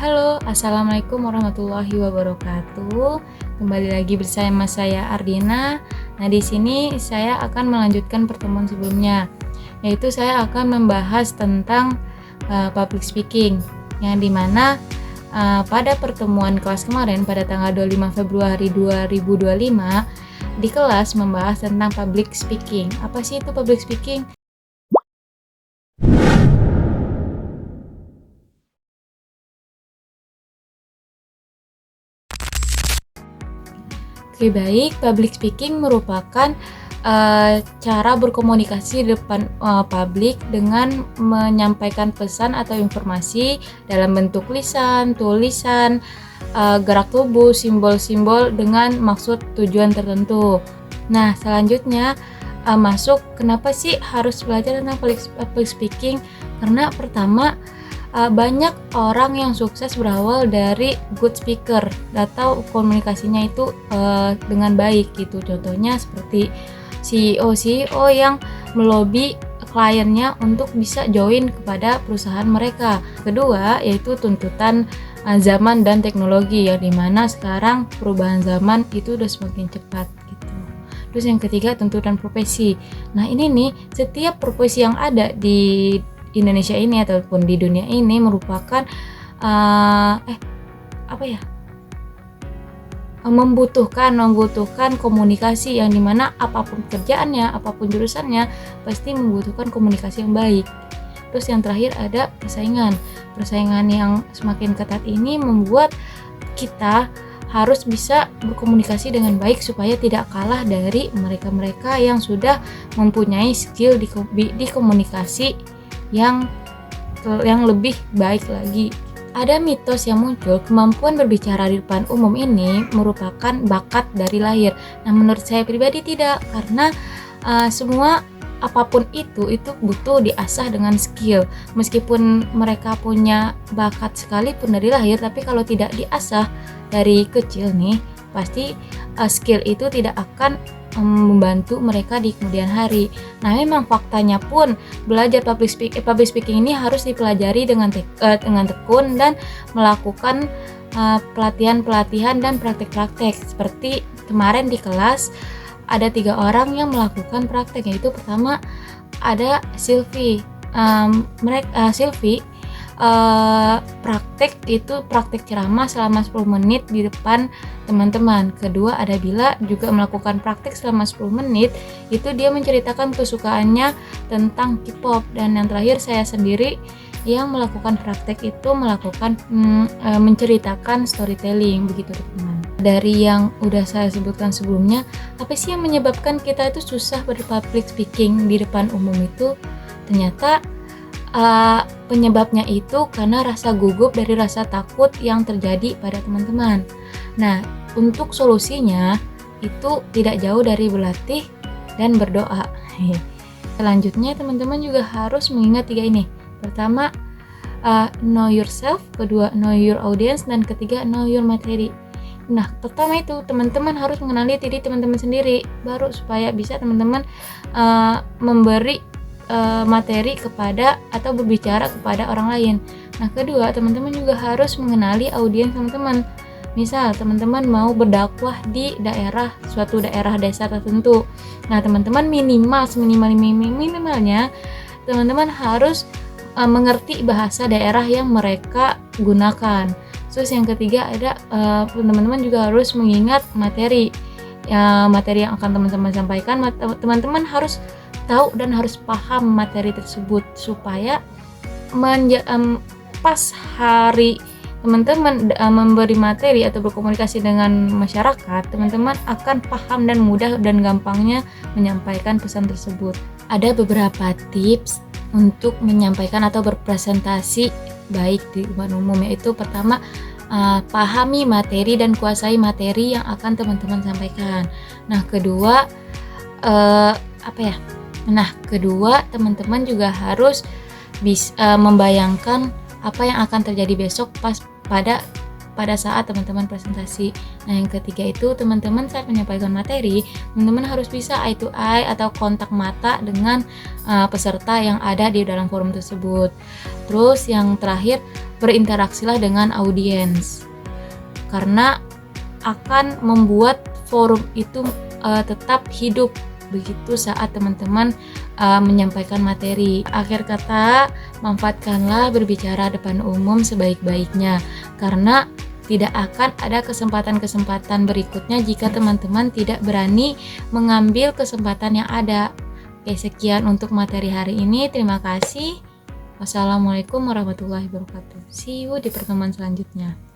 Halo, Assalamualaikum warahmatullahi wabarakatuh. Kembali lagi bersama saya Ardina. Nah, di sini saya akan melanjutkan pertemuan sebelumnya, yaitu saya akan membahas tentang public speaking, yang dimana pada pertemuan kelas kemarin pada tanggal 25 Februari 2025 di kelas membahas tentang public speaking. Apa sih itu public speaking? Oke, baik. Public speaking merupakan cara berkomunikasi di depan publik dengan menyampaikan pesan atau informasi dalam bentuk lisan, tulisan, gerak tubuh, simbol-simbol dengan maksud tujuan tertentu. Nah, selanjutnya masuk kenapa sih harus belajar tentang public speaking? Karena pertama, banyak orang yang sukses berawal dari good speaker atau komunikasinya itu dengan baik gitu. Contohnya seperti CEO yang melobi kliennya untuk bisa join kepada perusahaan mereka. Kedua, yaitu tuntutan zaman dan teknologi, yang dimana sekarang perubahan zaman itu udah semakin cepat gitu. Terus yang ketiga, tuntutan profesi. Nah, ini nih, setiap profesi yang ada di Indonesia ini ataupun di dunia ini merupakan membutuhkan komunikasi, yang dimana apapun kerjaannya, apapun jurusannya pasti membutuhkan komunikasi yang baik. Terus yang terakhir ada persaingan yang semakin ketat ini membuat kita harus bisa berkomunikasi dengan baik supaya tidak kalah dari mereka-mereka yang sudah mempunyai skill di komunikasi yang lebih baik lagi. Ada mitos yang muncul, kemampuan berbicara di depan umum ini merupakan bakat dari lahir. Nah, menurut saya pribadi tidak, karena semua apapun itu butuh diasah dengan skill. Meskipun mereka punya bakat sekalipun dari lahir, tapi kalau tidak diasah dari kecil nih, pasti skill itu tidak akan membantu mereka di kemudian hari. Nah, memang faktanya pun belajar public speaking ini harus dipelajari dengan tekun dan melakukan pelatihan dan praktek-praktek. Seperti kemarin di kelas ada 3 orang yang melakukan praktek, yaitu pertama ada Sylvie. Sylvie praktek ceramah selama 10 menit di depan teman-teman. Kedua ada Bila, juga melakukan praktek selama 10 menit, itu dia menceritakan kesukaannya tentang K-pop. Dan yang terakhir saya sendiri yang melakukan praktek itu menceritakan storytelling, begitu teman-teman. Dari yang udah saya sebutkan sebelumnya, apa sih yang menyebabkan kita itu susah berpublic speaking di depan umum itu? Ternyata penyebabnya itu karena rasa gugup dari rasa takut yang terjadi pada teman-teman. Nah, untuk solusinya itu tidak jauh dari berlatih dan berdoa. Selanjutnya teman-teman juga harus mengingat 3 ini. Pertama, know yourself, kedua know your audience, dan ketiga know your material. Nah, pertama itu teman-teman harus mengenali diri teman-teman sendiri, baru supaya bisa teman-teman memberi materi kepada atau berbicara kepada orang lain. Nah, kedua, teman-teman juga harus mengenali audiens teman-teman. Misal teman-teman mau berdakwah di suatu daerah desa tertentu. Nah, teman-teman minimalnya teman-teman harus mengerti bahasa daerah yang mereka gunakan. Terus yang ketiga ada teman-teman juga harus mengingat materi yang akan teman-teman sampaikan. Teman-teman harus tahu dan harus paham materi tersebut supaya pas hari teman-teman memberi materi atau berkomunikasi dengan masyarakat, teman-teman akan paham dan mudah dan gampangnya menyampaikan pesan tersebut. Ada beberapa tips untuk menyampaikan atau berpresentasi baik di depan umum, yaitu pertama, pahami materi dan kuasai materi yang akan teman-teman sampaikan. Nah, kedua teman-teman juga harus membayangkan apa yang akan terjadi besok pada pada saat teman-teman presentasi. Nah, yang ketiga itu teman-teman saat menyampaikan materi, teman-teman harus bisa eye to eye atau kontak mata dengan peserta yang ada di dalam forum tersebut. Terus yang terakhir, berinteraksilah dengan audiens, karena akan membuat forum itu tetap hidup begitu saat teman-teman menyampaikan materi. Akhir kata, manfaatkanlah berbicara depan umum sebaik-baiknya, karena tidak akan ada kesempatan-kesempatan berikutnya jika teman-teman tidak berani mengambil kesempatan yang ada. Oke, sekian untuk materi hari ini. Terima kasih. Wassalamualaikum warahmatullahi wabarakatuh. See you di pertemuan selanjutnya.